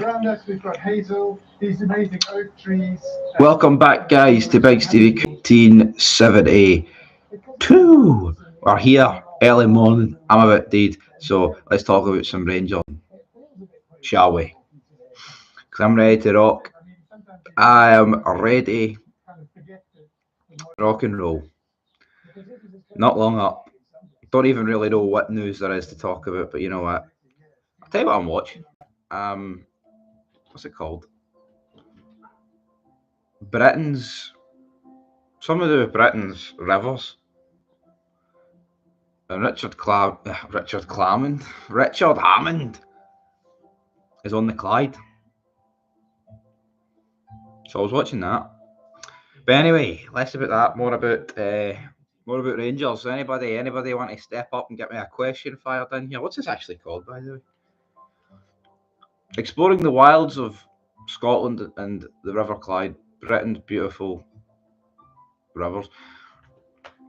around us, we've got Hazel, these amazing oak trees. Welcome back, guys, to Big Stevie 1972. We're here early morning. I'm a bit dead, so let's talk about some Rangers, shall we? Because I'm ready to rock. I am ready to rock and roll. Not long up. Don't even really know what news there is to talk about, but you know what? I'll tell you what I'm watching. What's it called? Some of the Britain's rivers. And Richard Hammond is on the Clyde. So I was watching that. But anyway, less about that, more about Rangers. Anybody want to step up and get me a question fired in here? What's this actually called, by the way? Exploring the wilds of Scotland and the River Clyde, Britain's beautiful rivers.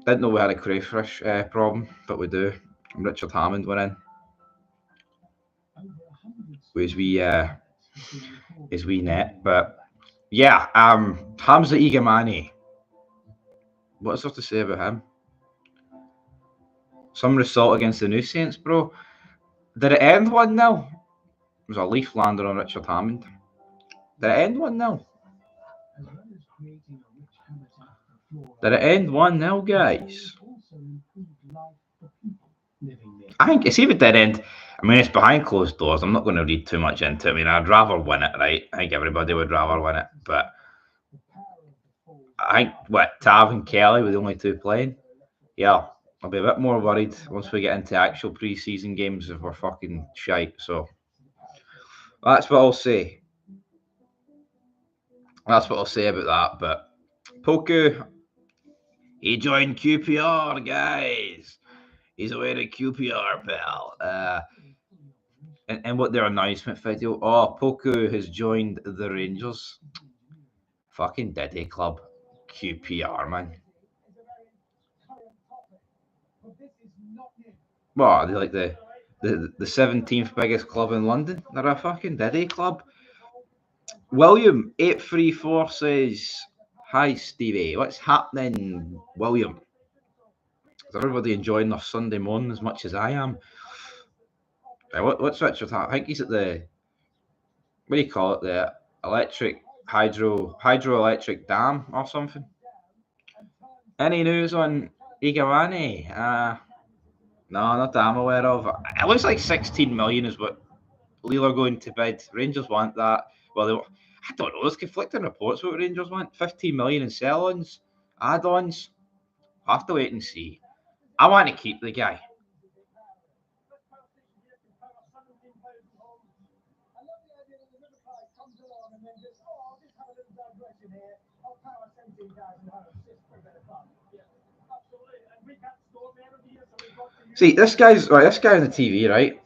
Didn't know we had a crayfish problem, but we do. And Richard Hammond went in. With his wee net. But yeah, Hamza Igamani. What's there to say about him? Some result against the New Saints, bro. Did it end 1-0? It was a leaf lander on Richard Hammond. Did it end 1-0? Did it end 1-0, guys? I think it's even did end. I mean, it's behind closed doors. I'm not going to read too much into it. I mean, I'd rather win it, right? I think everybody would rather win it. But I think, Tav and Kelly were the only two playing? Yeah, I'll be a bit more worried once we get into actual pre-season games if we're fucking shite. So that's what I'll say. That's what I'll say about that. But Poku, he joined QPR, guys. He's wearing QPR, pal. And what their announcement video? Oh, Poku has joined the Rangers. Fucking Diddy Club. QPR, man. What, they like the 17th biggest club in London? They're a fucking Diddy Club. William 834 says, "Hi Stevie, what's happening, William? Is everybody enjoying their Sunday morning as much as I am?" What's Richard? I think he's at the, what do you call it? The electric hydroelectric dam or something. Any news on Igawani? No, not that I'm aware of. It looks like 16 million is what Lille are going to bid. Rangers want that. Well, I don't know. There's conflicting reports what Rangers want. 15 million in sell-ons, add-ons. I'll have to wait and see. I want to keep the guy. See, this guy on the TV, right,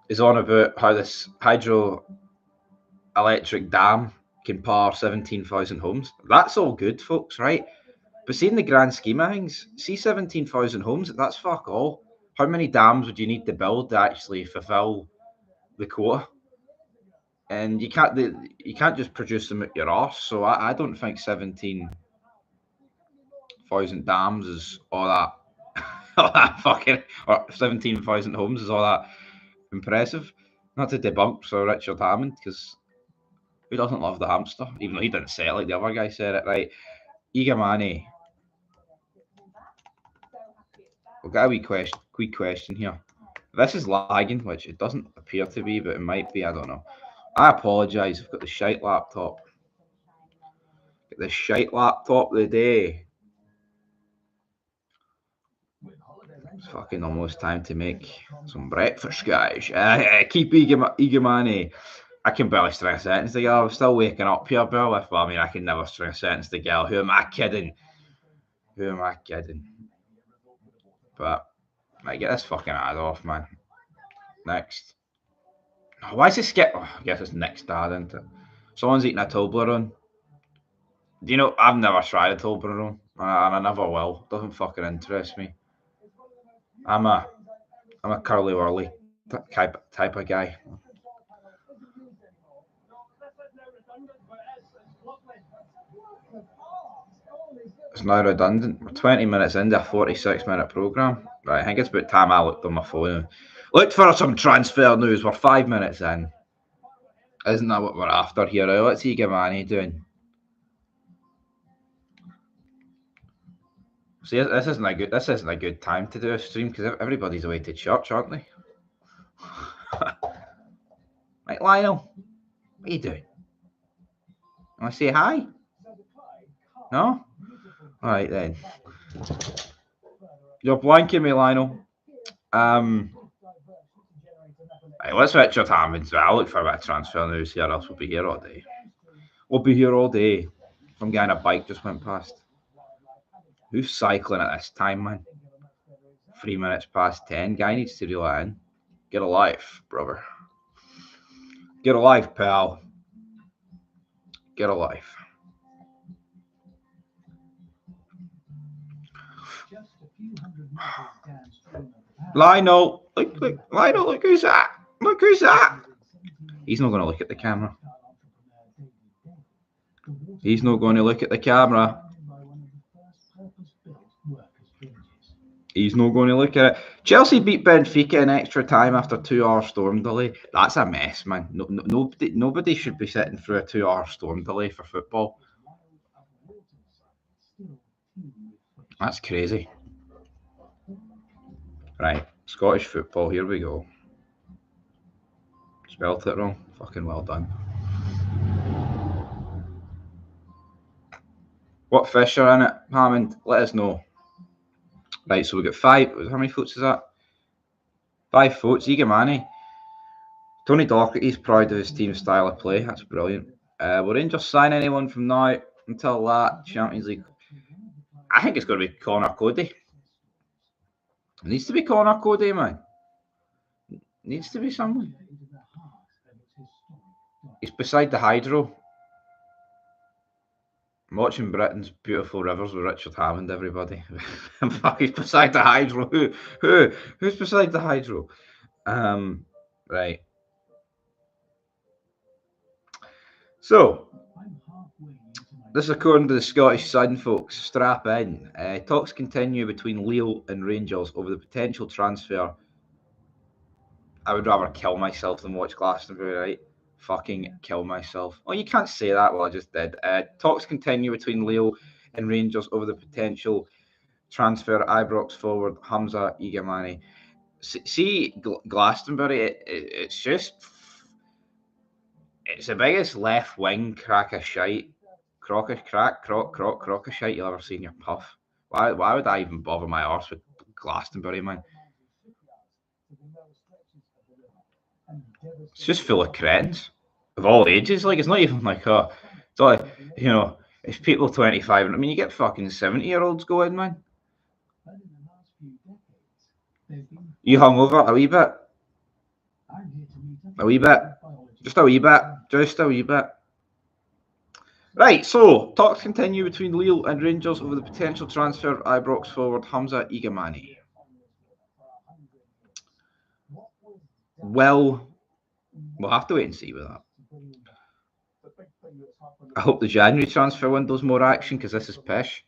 is on about how this hydroelectric dam can power 17,000 homes. That's all good, folks, right? But see, in the grand scheme of things, see 17,000 homes, that's fuck all. How many dams would you need to build to actually fulfill the quota? And you can't just produce them at your arse. So I don't think 17,000 dams is all that, all that fucking, or 17,000 homes is all that impressive. Not to debunk Sir Richard Hammond, because who doesn't love the hamster? Even though he didn't say it like the other guy said it, right? Igamani. We've got a quick question here. This is lagging, which it doesn't appear to be, but it might be. I don't know. I apologise. I've got the shite laptop. The shite laptop of the day. It's fucking almost time to make some breakfast, guys. Keep Igamani. I can barely string a sentence together. I'm still waking up here, Bill. I mean, I can never string a sentence together. Who am I kidding? But I get this fucking ad off, man. Next. Oh, why is this skip? Oh, I guess it's next ad, isn't it? Someone's eating a Toblerone. Do you know, I've never tried a Toblerone, and I never will. Doesn't fucking interest me. I'm a curly whirly type of guy. It's now redundant. We're 20 minutes into a 46-minute programme. Right, I think it's about time I looked on my phone. Looked for some transfer news. We're 5 minutes in. Isn't that what we're after here? Let's see Gimani doing. See, this isn't a good time to do a stream because everybody's away to church, aren't they? Right, Lionel, what are you doing? Want to say hi? No? Alright then. You're blanking me, Lionel. Right, let's Richard Hammond's. I'll look for a bit of transfer news here, else we'll be here all day. We'll be here all day. Some guy on a bike just went past. Who's cycling at this time, man? 3 minutes past 10. Guy needs to reel it in. Get a life, brother. Get a life, pal. Get a life. Lionel, look, Lionel, look who's that? Look who's that? He's not going to look at the camera. He's not going to look at the camera. He's not going to look at it. Chelsea beat Benfica in extra time after 2-hour storm delay. That's a mess, man. Nobody should be sitting through a 2-hour storm delay for football. That's crazy. Right, Scottish football, here we go. Spelled it wrong. Fucking well done. What fish are in it, Hammond? Let us know. Right, so we've got 5. How many votes is that? 5 votes. Igamani. Tony Docherty's proud of his team's style of play. That's brilliant. Will Rangers sign anyone from now until that Champions League? I think it's going to be Connor Cody. It needs to be Connor Cody, man. It needs to be someone. He's beside the hydro. I'm watching Britain's Beautiful Rivers with Richard Hammond, everybody. He's beside the hydro. Who's beside the hydro? Right. So, this is according to the Scottish Sun, folks. Strap in. Talks continue between Lille and Rangers over the potential transfer. I would rather kill myself than watch Glastonbury, right? Fucking kill myself. Oh, you can't say that. Well, I just did. Talks continue between Lille and Rangers over the potential transfer Ibrox forward Hamza Igamani. See, Glastonbury, it's just... It's the biggest left wing crock of shite you'll ever see in your puff. Why would I even bother my arse with Glastonbury, man? It's just full of cretins of all ages. Like, it's not even like, it's like, it's people 25. I mean, you get fucking 70-year-olds going, man. You hungover a wee bit? A wee bit? Just a wee bit? Just a wee bit? Right, so talks continue between Lille and Rangers over the potential transfer of Ibrox forward Hamza Igamani. Well, we'll have to wait and see with that. I hope the January transfer window's more action because this is pish.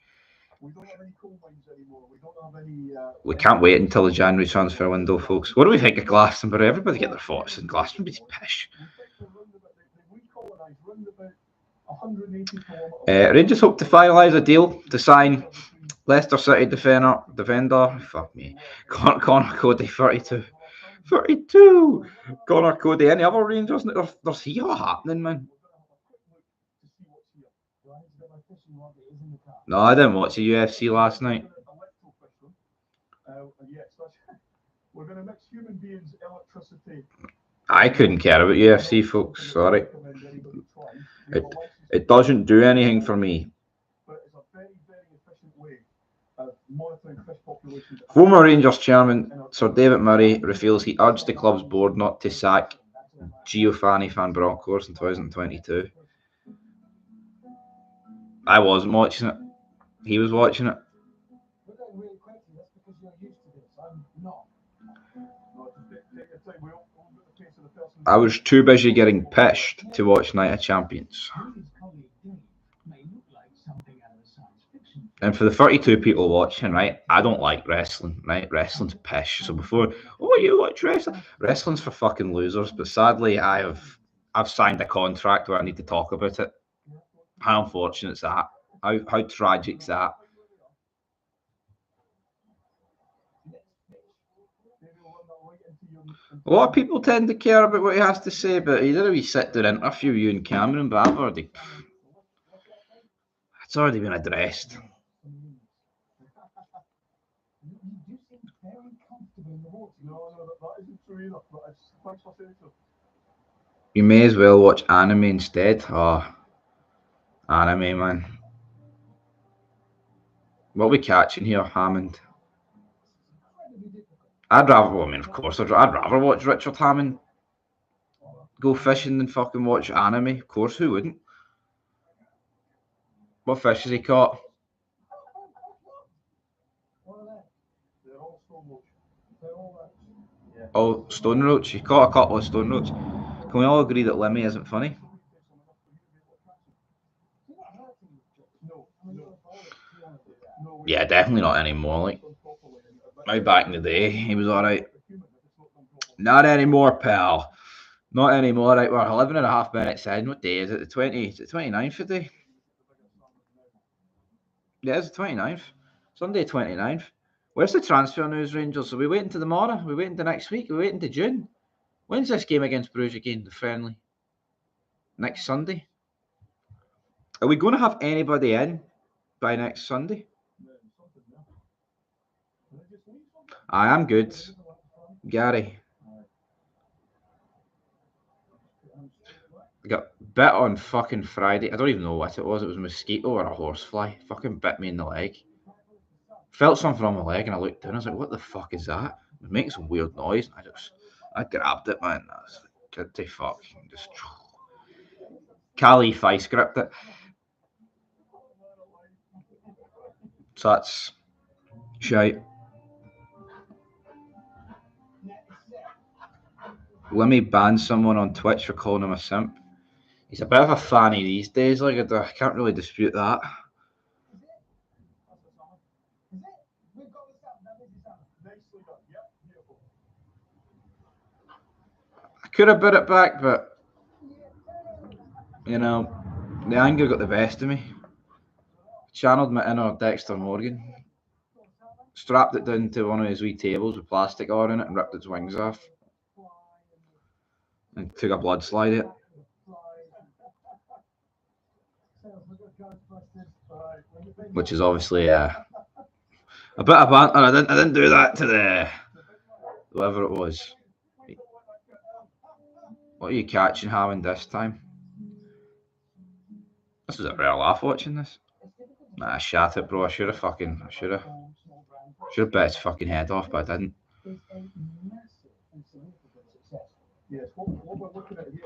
We can't wait until the January transfer window, folks. What do we think of Glastonbury? Everybody get their thoughts on Glastonbury's pish. Rangers hope to finalise a deal to sign Leicester City defender. Fuck me. Connor Cody, 32. 32! Connor Cody. Any other Rangers? There's here happening, man. No, I didn't watch the UFC last night. I couldn't care about UFC, folks. Sorry. It doesn't do anything for me. Former Rangers chairman Sir David Murray reveals he urged the club's board not to sack Giovanni Van Bronckhorst in 2022. I wasn't watching it. He was watching it. I was too busy getting pissed to watch Night of Champions. And for the 32 people watching, right, I don't like wrestling, right? Wrestling's pish. So before, oh, you watch wrestling? Wrestling's for fucking losers. But sadly, I've signed a contract where I need to talk about it. How unfortunate is that? How tragic is that? A lot of people tend to care about what he has to say, but he did a wee sit down interview with you and Cameron, but it's already been addressed. You may as well watch anime instead. Oh, anime, man. What are we catching here, Hammond? I'd rather, well, I mean, of course, I'd rather watch Richard Hammond go fishing than fucking watch anime. Of course, who wouldn't? What fish has he caught? Oh, stone roach. He caught a couple of stone roach. Can we all agree that Lemmy isn't funny? Yeah, definitely not anymore. Like, way back in the day, he was alright. Not anymore, pal. Not anymore. Right, we're 11 and a half minutes in. What day is it? The 20? Is it 29th today? Yeah, it's the 29th. Sunday 29th. Where's the transfer news, Rangers? Are we waiting to tomorrow? Are we waiting to next week? Are we waiting to June? When's this game against Bruges again, the friendly? Next Sunday? Are we going to have anybody in by next Sunday? I am good. Gary. I got bit on fucking Friday. I don't even know what it was. It was a mosquito or a horsefly. Fucking bit me in the leg. Felt something on my leg and I looked down. I was like, what the fuck is that? It makes a weird noise. I grabbed it, man. I was like, good to fuck. Just Caliph, I script it. So that's shite. Let me ban someone on Twitch for calling him a simp. He's a bit of a fanny these days. Like I can't really dispute that. I could have bit it back, but you know, the anger got the best of me. Channeled my inner Dexter Morgan. Strapped it down to one of his wee tables with plastic on it and ripped its wings off. And took a blood slide at it. Which is obviously a bit of banter. I didn't do that to the whoever it was. What are you catching, Hammond, this time? This was a real laugh watching this. Nah, shat it, bro. I should have bet his fucking head off, but I didn't.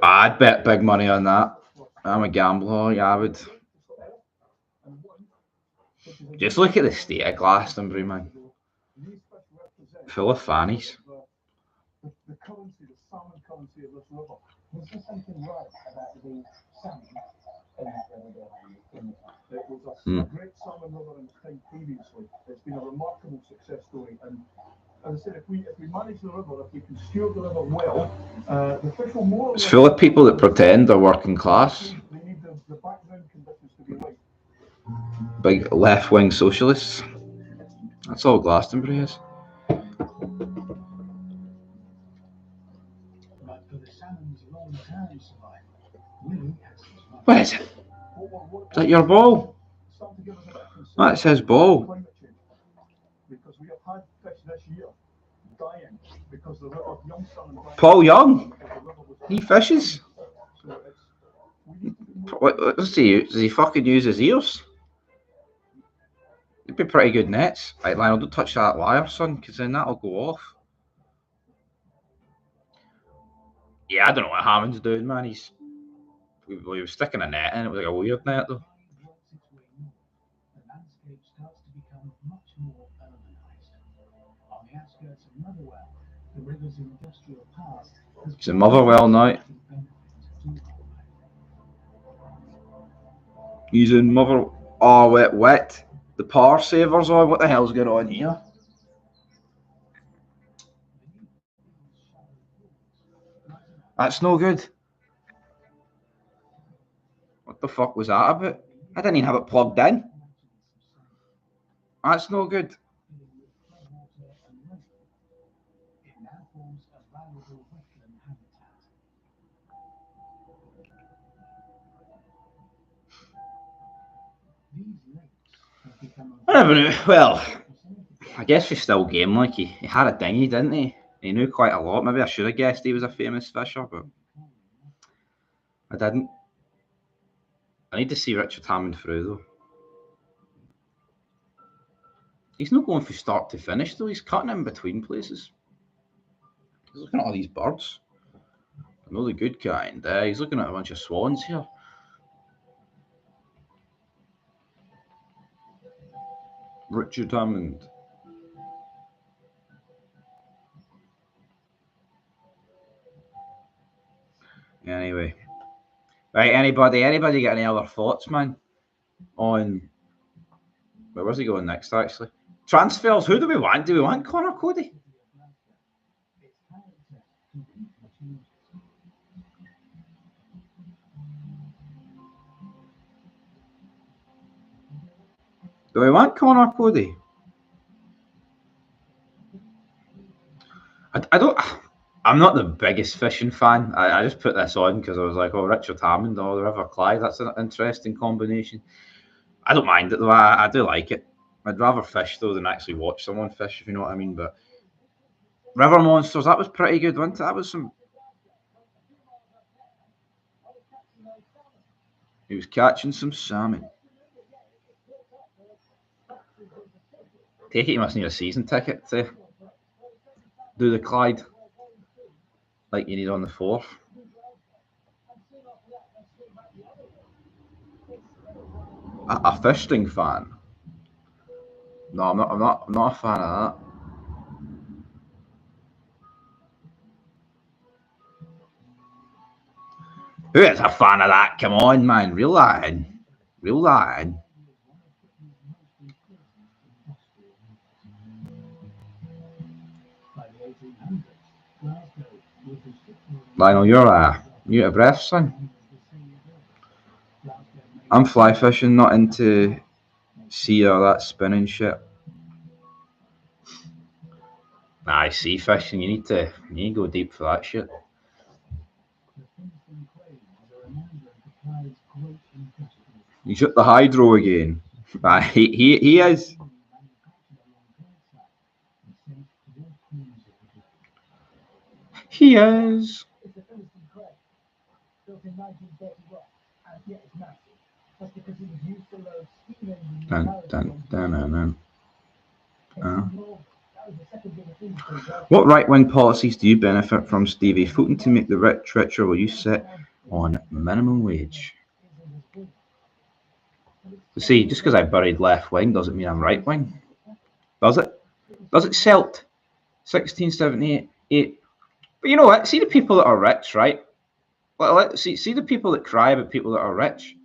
I'd bet big money on that. I'm a gambler, yeah, I would. Just look at the state of Glastonbury, man. Full of fannies. Mm. It's full of people that pretend they're working class. Big left-wing socialists. That's all Glastonbury is. What is it? Is that your ball? That says ball. Paul Young. He fishes. What does he use? Does he fucking use his ears? It'd be pretty good nets. Right, Lionel, don't touch that wire, son, because then that'll go off. Yeah, I don't know what Hammond's doing, man. He was sticking a net in. It was like a weird net, though. He's in Motherwell now. He's in Mother. Oh, wet. The power savers. Oh, what the hell's going on here? That's no good. What the fuck was that about? I didn't even have it plugged in. That's no good. I never knew. Well, I guess he's still game. Like he had a dinghy, didn't he? He knew quite a lot. Maybe I should have guessed he was a famous fisher, but I didn't. I need to see Richard Hammond through though. He's not going from start to finish though. He's cutting in between places. He's looking at all these birds. I know the good kind. He's looking at a bunch of swans here. Richard Hammond. Anyway. Right, anybody got any other thoughts, man? On where's he going next actually? Transfers, who do we want? Do we want Connor Cody? Do we want Connor Cody? I don't. I'm not the biggest fishing fan. I just put this on because I was like, oh, Richard Hammond or the River Clyde. That's an interesting combination. I don't mind it though. I do like it. I'd rather fish though than actually watch someone fish, if you know what I mean. But River Monsters, that was pretty good, wasn't it? That was some. He was catching some salmon. Take it, you must need a season ticket to do the Clyde like you need on the 4th. A fishing fan? No, I'm not a fan of that. Who is a fan of that? Come on, man, reel that in. Reel that in. Lionel, you're out of breath, son. I'm fly fishing, not into sea or that spinning shit. Nah, sea fishing, you need to go deep for that shit. He's at the hydro again. He is. He is. Dun, dun, dun, dun, dun. What right-wing policies do you benefit from, Stevie? Voting to make the rich richer, will you sit on minimum wage? See, just because I buried left wing doesn't mean I'm right wing. Does it? Does it, Celt? 1678. But you know what? See the people that are rich, right? Well, see the people that cry about people that are rich.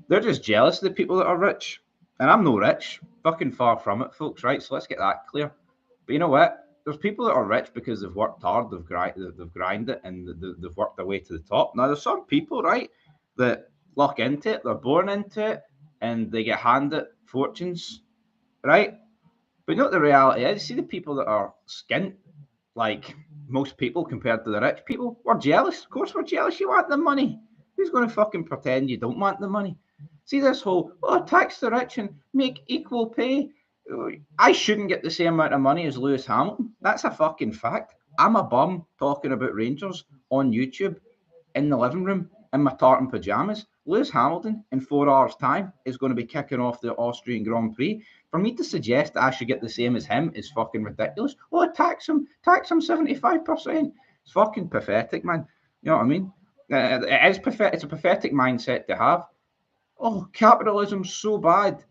They're just jealous of the people that are rich. And I'm no rich. Fucking far from it, folks, right? So let's get that clear. But you know what? There's people that are rich because they've worked hard, they've grinded it, and they've worked their way to the top. Now, there's some people, right, that luck into it, they're born into it, and they get handed fortunes, right? But you know what the reality is? See the people that are skint, like most people compared to the rich people, we're jealous. Of course we're jealous. You want the money. Who's going to fucking pretend you don't want the money? See this whole, tax the rich and make equal pay. I shouldn't get the same amount of money as Lewis Hamilton. That's a fucking fact. I'm a bum talking about Rangers on YouTube in the living room in my tartan pajamas. Lewis Hamilton, in 4 hours' time, is going to be kicking off the Austrian Grand Prix. For me to suggest that I should get the same as him is fucking ridiculous. Oh, tax him 75%. It's fucking pathetic, man. You know what I mean? It is pathetic. It's a pathetic mindset to have. Oh, capitalism's so bad.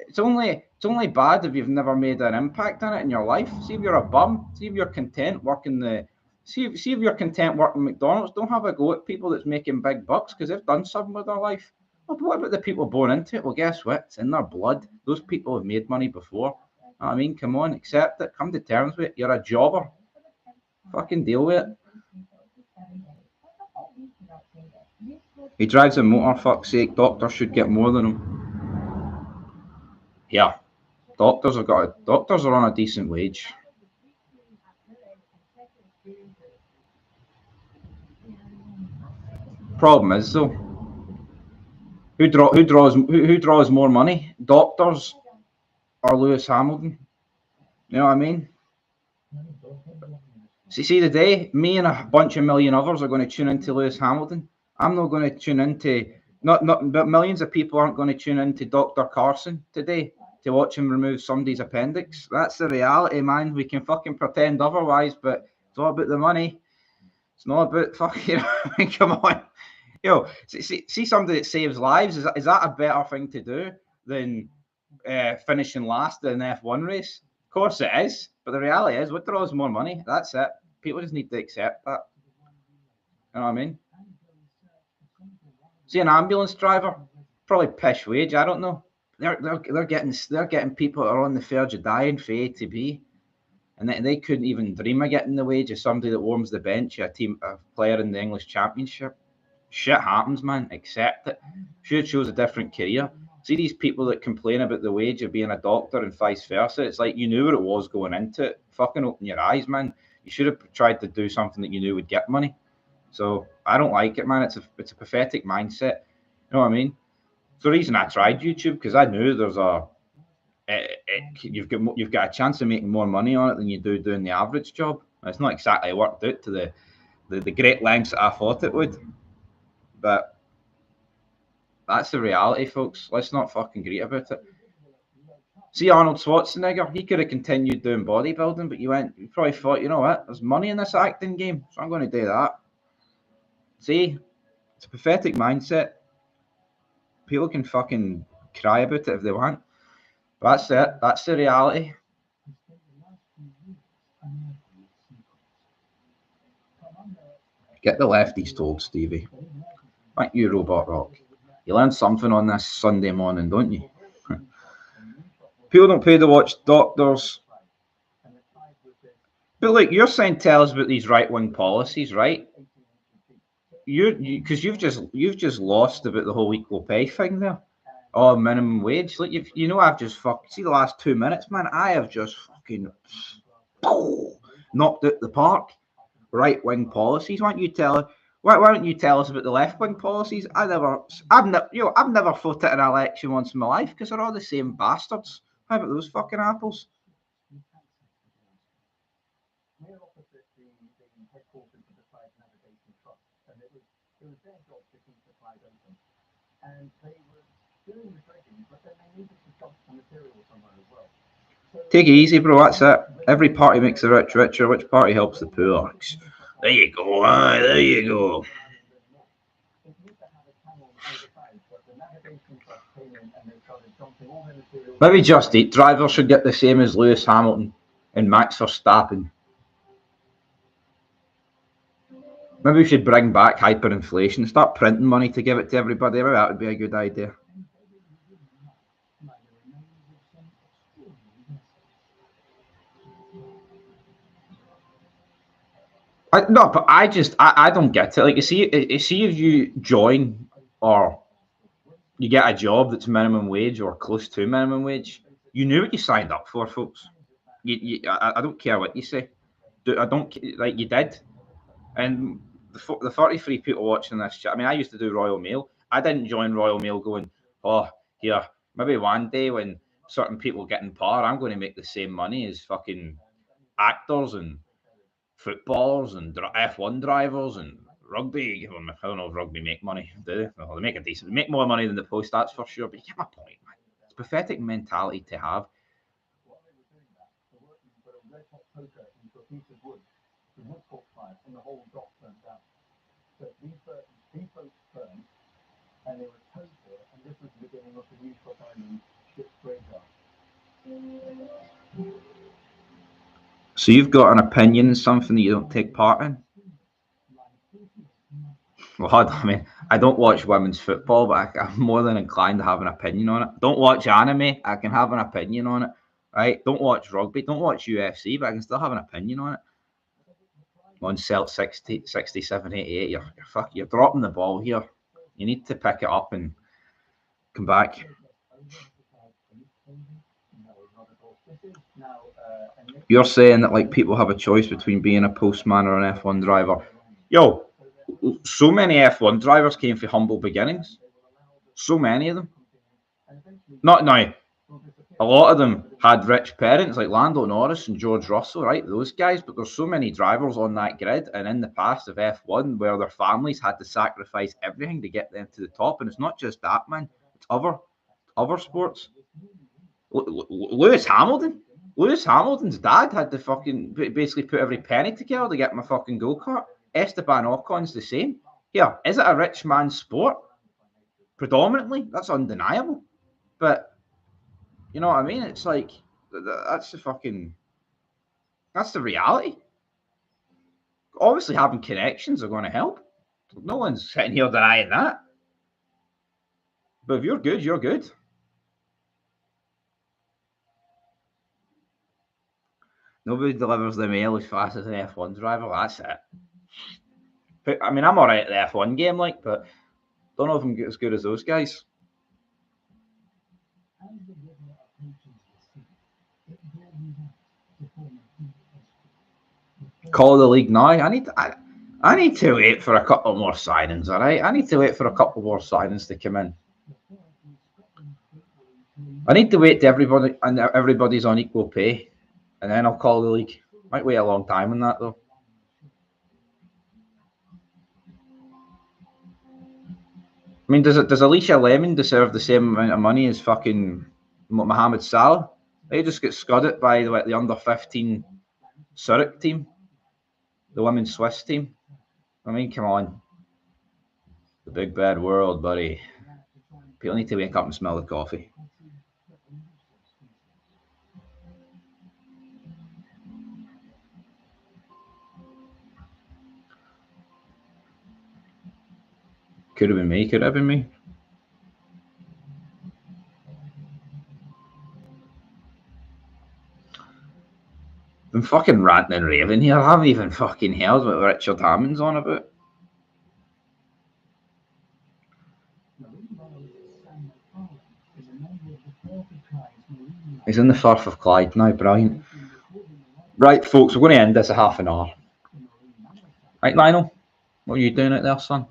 it's only bad if you've never made an impact on it in your life. See if you're a bum. See if you're content working the. See if you're content working McDonald's. Don't have a go at people that's making big bucks because they've done something with their life. Well, what about the people born into it? Well, guess what? It's in their blood. Those people have made money before. I mean, come on, accept it. Come to terms with it. You're a jobber. Fucking deal with it. He drives a motor, fuck's sake. Doctors should get more than him. Yeah, doctors are on a decent wage. Problem is though, who draws more money? Doctors or Lewis Hamilton? You know what I mean? See today, me and a bunch of million others are going to tune into Lewis Hamilton. I'm not going to tune into but millions of people aren't going to tune into Dr. Carson today to watch him remove somebody's appendix. That's the reality, man. We can fucking pretend otherwise, but it's all about the money. It's not about fucking. I mean, come on, see somebody that saves lives. Is that a better thing to do than finishing last in an F1 race? Of course it is, but the reality is, what draws more money? That's it. People just need to accept that. You know what I mean? See an ambulance driver, probably pish wage. I don't know. They're getting people that are on the verge of dying for A to B, and they couldn't even dream of getting the wage of somebody that warms the bench, a player in the English Championship. Shit happens, man. Accept it. Should chose a different career. See these people that complain about the wage of being a doctor and vice versa. It's like you knew what it was going into it. Fucking open your eyes, man. You should have tried to do something that you knew would get money. So I don't like it, man. It's a pathetic mindset. You know what I mean? It's the reason I tried YouTube because I knew there's you've got a chance of making more money on it than you do doing the average job. It's not exactly worked out to the great lengths that I thought it would, but that's the reality, folks. Let's not fucking greet about it. See Arnold Schwarzenegger, he could have continued doing bodybuilding, but you probably thought, you know what, there's money in this acting game, so I'm going to do that. See, it's a pathetic mindset. People can fucking cry about it if they want. But that's it. That's the reality. Get the lefties told, Stevie. Thank you, Robot Rock. You learned something on this Sunday morning, don't you? People don't pay to watch doctors. But look, you're saying tell us about these right-wing policies, right? Because you've just lost about the whole equal pay thing there. Oh, minimum wage. Like I've just see the last 2 minutes, man. I have just fucking knocked out the park. Right-wing policies. Why don't you tell us about the left-wing policies? I've never voted in an election once in my life because they're all the same bastards. How about those fucking apples? Take it easy, bro. That's it. Every party makes the rich richer. Which party helps the poor? There you go. There you go. Maybe Just Eat drivers should get the same as Lewis Hamilton and Max Verstappen. Maybe we should bring back hyperinflation, start printing money to give it to everybody. Maybe that would be a good idea. No, but I don't get it. Like you see if you join or you get a job that's minimum wage or close to minimum wage, you knew what you signed up for, folks. I don't care what you say. I don't like you did. And the 33 people watching this chat, I mean, I used to do Royal Mail. I didn't join Royal Mail going, oh, here, maybe one day when certain people get in power, I'm going to make the same money as fucking actors and footballers and F1 drivers and rugby. I don't know if rugby make money. Do they? Well, they make more money than the post, that's for sure. But you get my point, man. It's a pathetic mentality to have. So you've got an opinion in something that you don't take part in? Well, I mean, I don't watch women's football, but I'm more than inclined to have an opinion on it. Don't watch anime, I can have an opinion on it, right? Don't watch rugby, don't watch UFC, but I can still have an opinion on it. On Celt 60, 67, 88, you're dropping the ball here. You need to pick it up and come back. You're saying that like people have a choice between being a postman or an F1 driver. Yo, so many F1 drivers came from humble beginnings. So many of them. Not now. A lot of them had rich parents like Lando Norris and George Russell, right? Those guys. But there's so many drivers on that grid and in the past of F1 where their families had to sacrifice everything to get them to the top. And it's not just that, man. It's other sports. Lewis Hamilton. Lewis Hamilton's dad had to fucking basically put every penny together to get my fucking go-kart. Esteban Ocon's the same. Yeah, is it a rich man's sport? Predominantly, that's undeniable. But you know what I mean? It's like that's the reality. Obviously, having connections are going to help. No one's sitting here denying that. But if you're good, you're good. Nobody delivers the mail as fast as an F1 driver. That's it. But, I mean, I'm all right at the F1 game, like, but don't know if I'm as good as those guys. Call the league now. I need to wait for a couple more signings. All right, I need to wait for a couple more signings to come in. I need to wait to everybody's on equal pay, and then I'll call the league. Might wait a long time on that though. I mean, does Alicia Lemon deserve the same amount of money as fucking Mohamed Salah? They just get scudded by the under 15 Zurich team, the women's Swiss team. I mean, come on, the big bad world, buddy. People need to wake up and smell the coffee. Could have been me. Could have been me. I'm fucking ranting and raving here. I haven't even fucking heard what Richard Hammond's on about. He's in the Firth of Clyde now, brilliant. Right, folks, we're going to end this at half an hour. Right, Lionel? What are you doing out there, son?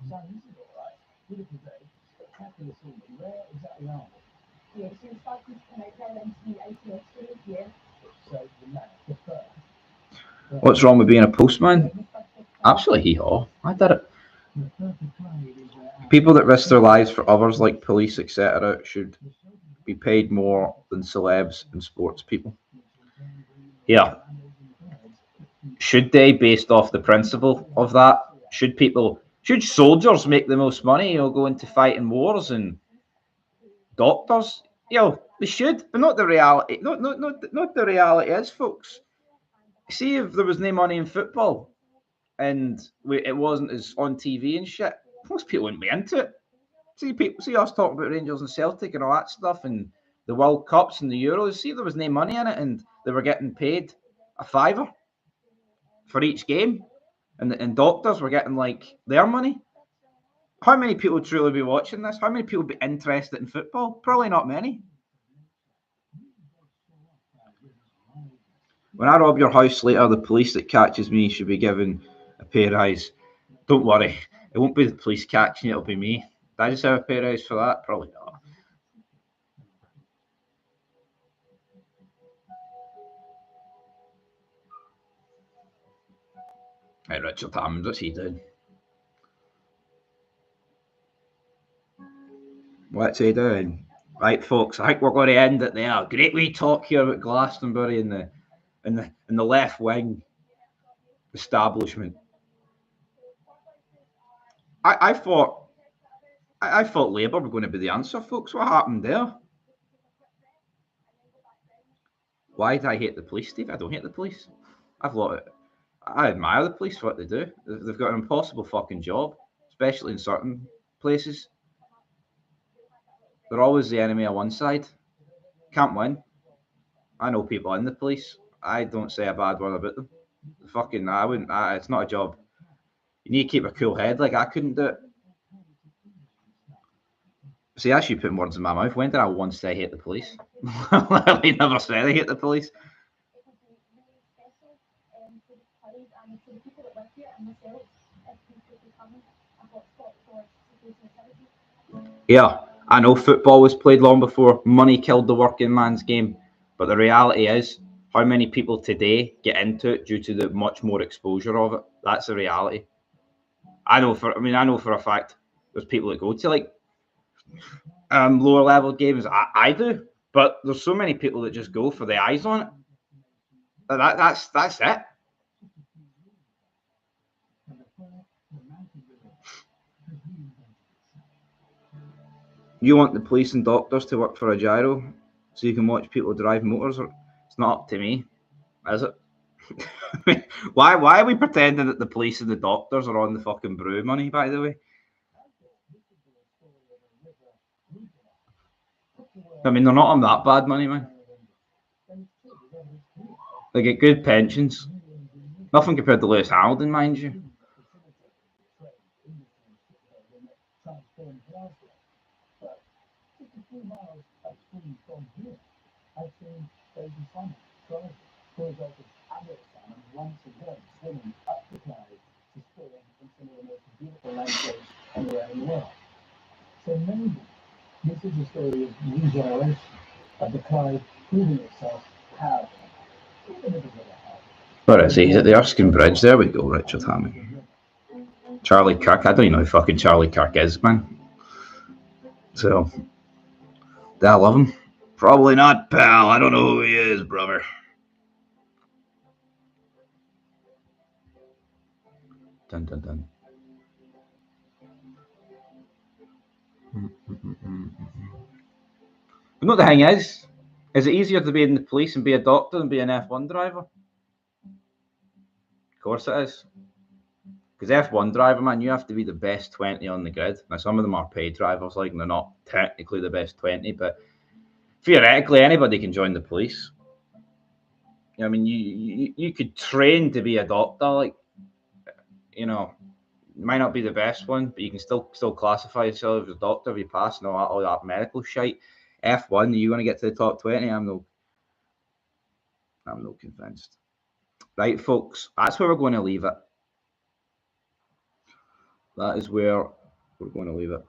What's wrong with being a postman? Absolutely hee-haw. I did it. People that risk their lives for others, like police, etc., should be paid more than celebs and sports people. Yeah. Should they, based off the principle of that, should soldiers make the most money, go into fighting wars, and doctors? They should, but not the reality. Not the reality is, folks. See, if there was no money in football and it wasn't as on TV and shit, most people wouldn't be into it. See us talking about Rangers and Celtic and all that stuff, and the World Cups and the Euros. See if there was no money in it and they were getting paid a fiver for each game, and doctors were getting like their money. How many people would truly be watching this? How many people would be interested in football? Probably not many. When I rob your house later, the police that catches me should be given a pay rise. Don't worry, it won't be the police catching you, it'll be me. Did I just have a pay rise for that? Probably not. Hey, Richard Hammond, what's he doing? What's he doing? Right, folks, I think we're going to end it there. Great wee talk here about Glastonbury and the left wing establishment. I thought Labour were going to be the answer, folks. What happened there? Why did I hate the police, Steve? I don't hate the police. I admire the police for what they do. They've got an impossible fucking job, especially in certain places. They're always the enemy on one side. Can't win. I know people in the police. I don't say a bad word about them. Fucking, I wouldn't. It's not a job. You need to keep a cool head. Like, I couldn't do it. See, that's you putting words in my mouth. When did I once say I hate the police? I literally never said I hate the police. Yeah, I know football was played long before money killed the working man's game, but the reality is, how many people today get into it due to the much more exposure of it? That's the reality. I know for a fact there's people that go to like lower level games. I do, but there's so many people that just go for the eyes on it. That's it. You want the police and doctors to work for a gyro so you can watch people drive motors? It's not up to me, is it? why are we pretending that the police and the doctors are on the fucking brew money, by the way? I mean, they're not on that bad money, man. They get good pensions. Nothing compared to Lewis Hamilton, mind you. So maybe this is a story of regeneration, of the Clyde proving itself how. Where is he? He's at the Erskine Bridge. There we go, Richard Hammond. Charlie Kirk. I don't even know who fucking Charlie Kirk is, man. So, do I love him? Probably not, pal. I don't know who he is, brother. Dun dun dun. You know what the thing is? Is it easier to be in the police and be a doctor than be an F1 driver? Of course it is. Because F1 driver, man, you have to be the best 20 on the grid. Now, some of them are paid drivers, like, and they're not technically the best 20, but theoretically, anybody can join the police. I mean, you could train to be a doctor, like, you know, might not be the best one, but you can still classify yourself as a doctor if you pass and all that medical shite. F1, you want to get to the top 20? I'm no convinced. Right, folks, that's where we're going to leave it. That is where we're going to leave it.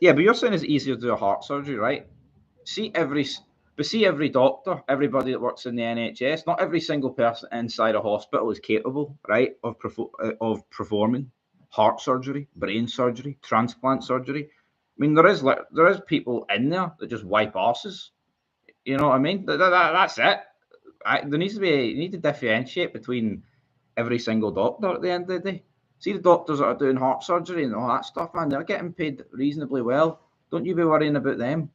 Yeah, but you're saying it's easier to do a heart surgery, right? See every doctor, everybody that works in the NHS, not every single person inside a hospital is capable, right, of performing heart surgery, brain surgery, transplant surgery. I mean, there is people in there that just wipe asses. You know what I mean? That's it. You need to differentiate between every single doctor at the end of the day. See the doctors that are doing heart surgery and all that stuff, man, they're getting paid reasonably well. Don't you be worrying about them.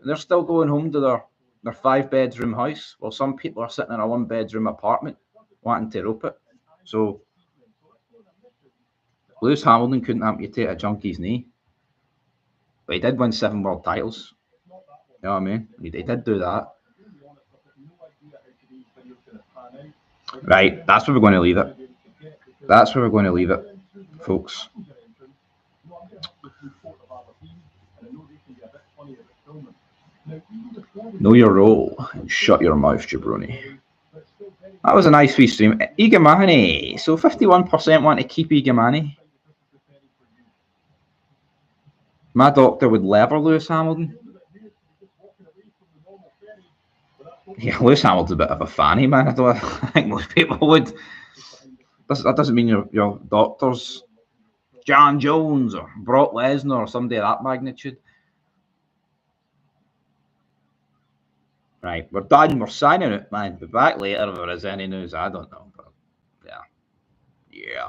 And they're still going home to their 5-bedroom house, while some people are sitting in a 1-bedroom apartment wanting to rope it. So Lewis Hamilton couldn't amputate a junkie's knee, but he did win 7 world titles. You know what I mean? He did do that. Right, that's where we're going to leave it. That's where we're going to leave it, folks. Know your role and shut your mouth, jabroni. That was a nice wee stream. Igamani. So 51% want to keep Igamani. My doctor would lever Lewis Hamilton. Yeah, Lewis Hamilton's a bit of a fanny, man. I think most people would. That doesn't mean your doctor's John Jones or Brock Lesnar or somebody of that magnitude. Right, we're done. We're signing it, man. Be back later if there is any news. I don't know. But yeah.